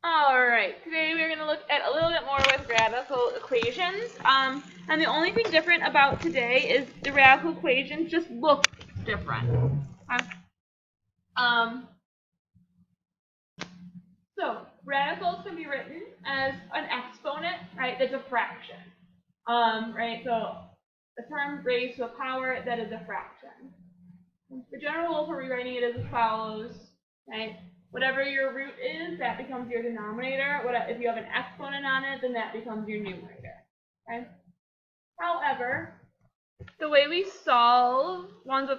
Alright, today we're going to look at a little bit more with radical equations. And the only thing different about today is the radical equations just look different. So radicals can be written as an exponent, right? That's a fraction. Right? So a term raised to a power that is a fraction. The general rule for rewriting it is as follows, right? Whatever your root is, that becomes your denominator. If you have an exponent on it, then that becomes your numerator. Okay? However, the way we solve ones with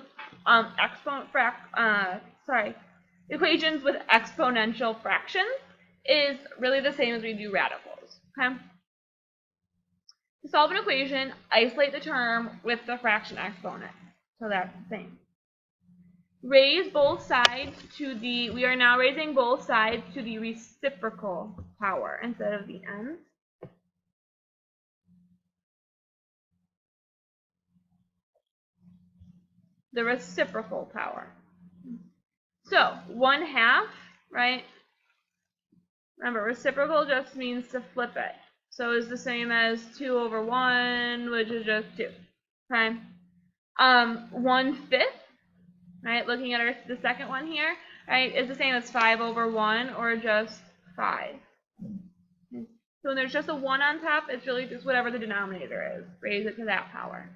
equations with exponential fractions is really the same as we do radicals. Okay? To solve an equation, isolate the term with the fraction exponent. So that's the same. Raise both sides to we are now raising both sides to the reciprocal power instead of the nth. The reciprocal power. So 1/2, right? Remember, reciprocal just means to flip it. So it's the same as 2/1, which is just 2. Okay? 1/5. Right, looking at the second one here, right, is the same as 5/1 or just 5. So when there's just a 1 on top, it's really just whatever the denominator is. Raise it to that power.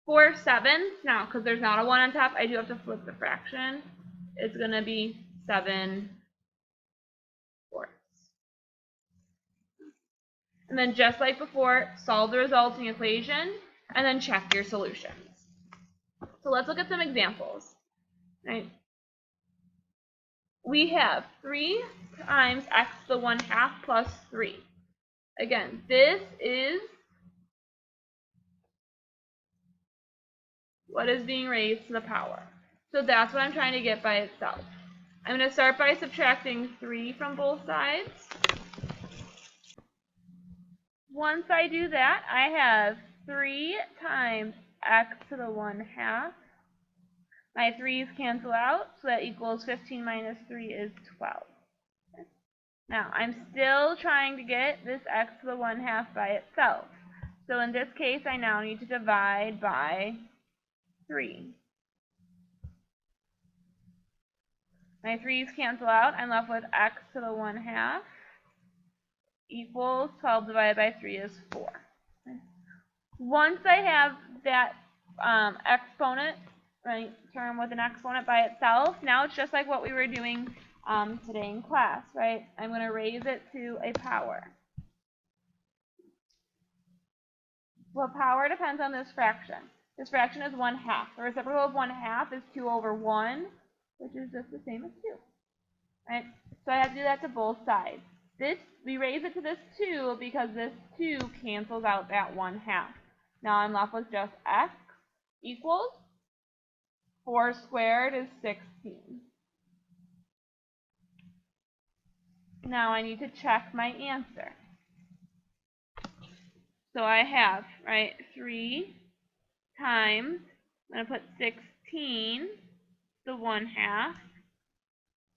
4/7, now, because there's not a 1 on top, I do have to flip the fraction. It's going to be 7/4. And then just like before, solve the resulting equation, and then check your solutions. So let's look at some examples. Right? We have 3 times x to the 1/2 plus 3. Again, this is what is being raised to the power. So that's what I'm trying to get by itself. I'm going to start by subtracting 3 from both sides. Once I do that, I have 3 times x to the 1/2. My 3's cancel out, so that equals 15 minus 3 is 12. Okay. Now, I'm still trying to get this x to the 1/2 by itself. So in this case, I now need to divide by 3. My 3's cancel out. I'm left with x to the 1/2 equals 12 divided by 3 is 4. Okay. Once I have that exponent, right, term with an exponent by itself, now it's just like what we were doing today in class, right? I'm going to raise it to a power. Well, power depends on this fraction. This fraction is 1/2. The reciprocal of 1/2 is 2/1, which is just the same as 2. Right? So I have to do that to both sides. We raise it to this 2 because this 2 cancels out that 1/2. Now I'm left with just x equals 4 squared is 16. Now I need to check my answer. So I have, right, 3 times, I'm going to put 16, the 1/2,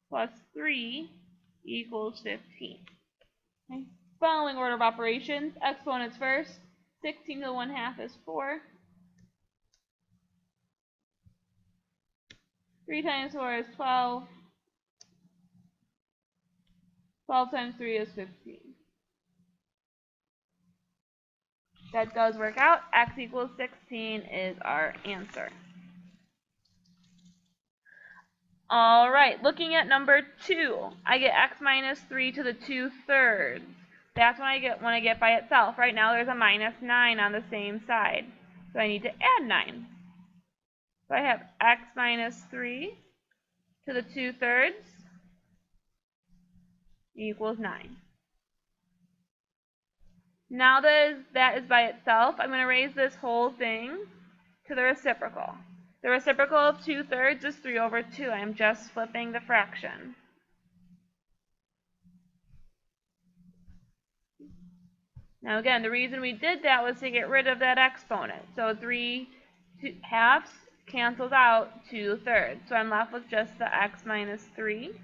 plus 3 equals 15. Okay. Following order of operations, exponents first. 16 to the 1/2 is 4. 3 times 4 is 12. 12 times 3 is 15. That does work out. X equals 16 is our answer. All right, looking at number 2, I get x minus 3 to the 2/3. That's when I get by itself. Right now there's a minus 9 on the same side. So I need to add 9. So I have x minus 3 to the 2/3 equals 9. Now that is by itself, I'm going to raise this whole thing to the reciprocal. The reciprocal of 2/3 is 3/2. I'm just flipping the fraction. Now again, the reason we did that was to get rid of that exponent. So 3/2 cancels out 2/3. So I'm left with just the x minus 3.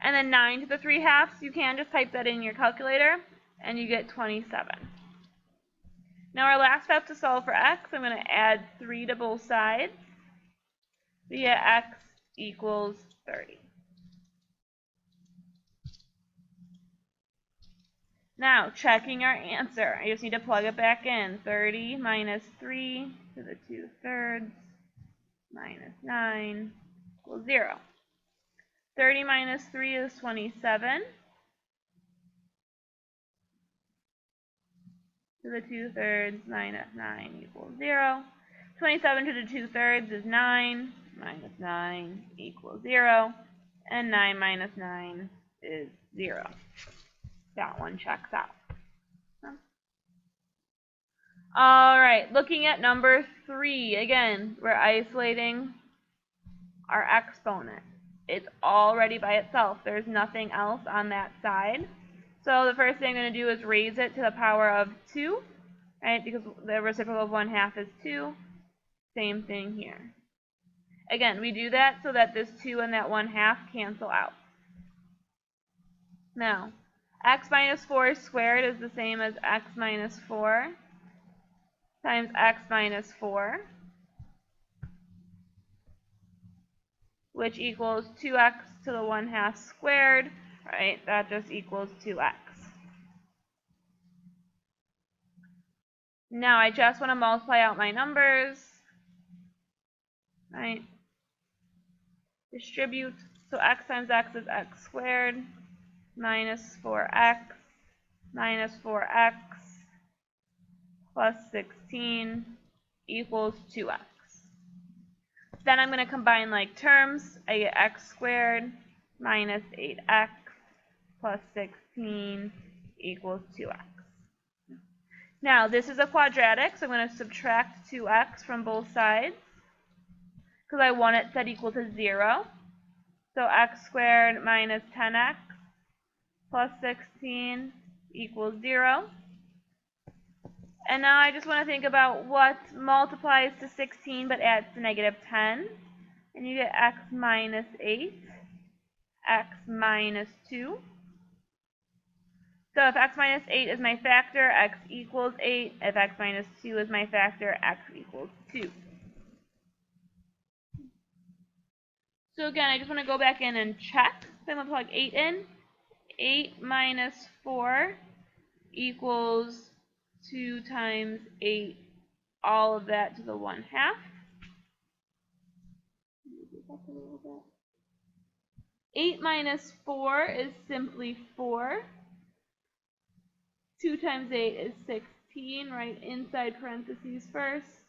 And then 9 to the 3/2, you can just type that in your calculator, and you get 27. Now our last step to solve for x, I'm going to add 3 to both sides. So you get x equals 30. Now, checking our answer, I just need to plug it back in. 30 minus 3 to the 2/3 minus 9 equals 0. 30 minus 3 is 27. To the 2/3 minus 9 equals 0. 27 to the 2/3 is 9. Minus 9 equals 0. And 9 minus 9 is 0. That one checks out. Alright, looking at number 3. Again, we're isolating our exponent. It's already by itself. There's nothing else on that side. So the first thing I'm going to do is raise it to the power of 2, right? Because the reciprocal of 1/2 is 2. Same thing here. Again, we do that so that this 2 and that 1/2 cancel out. Now, x minus 4 squared is the same as x minus 4 times x minus 4, which equals 2x to the 1/2 squared, right? That just equals 2x. Now I just want to multiply out my numbers, right? Distribute, so x times x is x squared, minus 4x plus 16 equals 2x. Then I'm going to combine like terms. I get x squared minus 8x plus 16 equals 2x. Now, this is a quadratic, so I'm going to subtract 2x from both sides because I want it set equal to 0. So x squared minus 10x plus 16 equals 0. And now I just want to think about what multiplies to 16 but adds to negative 10. And you get x minus 8, x minus 2. So if x minus 8 is my factor, x equals 8. If x minus 2 is my factor, x equals 2. So again, I just want to go back in and check. So I'm going to plug 8 in. 8 minus 4 equals 2 times 8, all of that to the 1/2. 8 minus 4 is simply 4. 2 times 8 is 16, right inside parentheses first.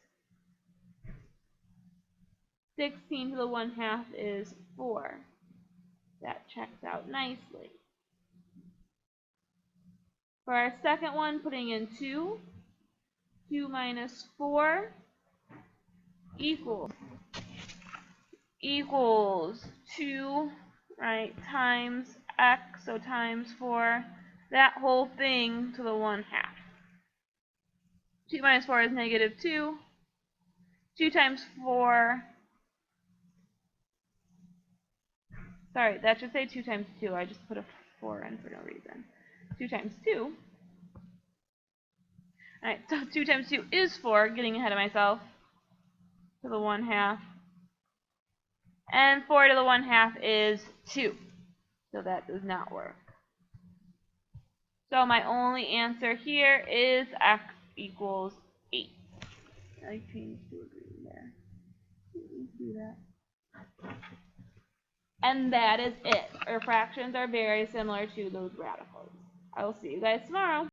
16 to the 1/2 is 4. That checks out nicely. For our second one, putting in 2. 2 minus 4 equals 2, right, times x, so times 4. That whole thing to the 1/2. 2 minus 4 is negative 2. 2 times 4. Sorry, that should say 2 times 2. I just put a 4 in for no reason. 2 times 2. Alright, so 2 times 2 is 4, getting ahead of myself, to the 1/2. And 4 to the 1/2 is 2. So that does not work. So my only answer here is x equals 8. I changed to a green there. Do that. And that is it. Our fractions are very similar to those radicals. I will see you guys tomorrow.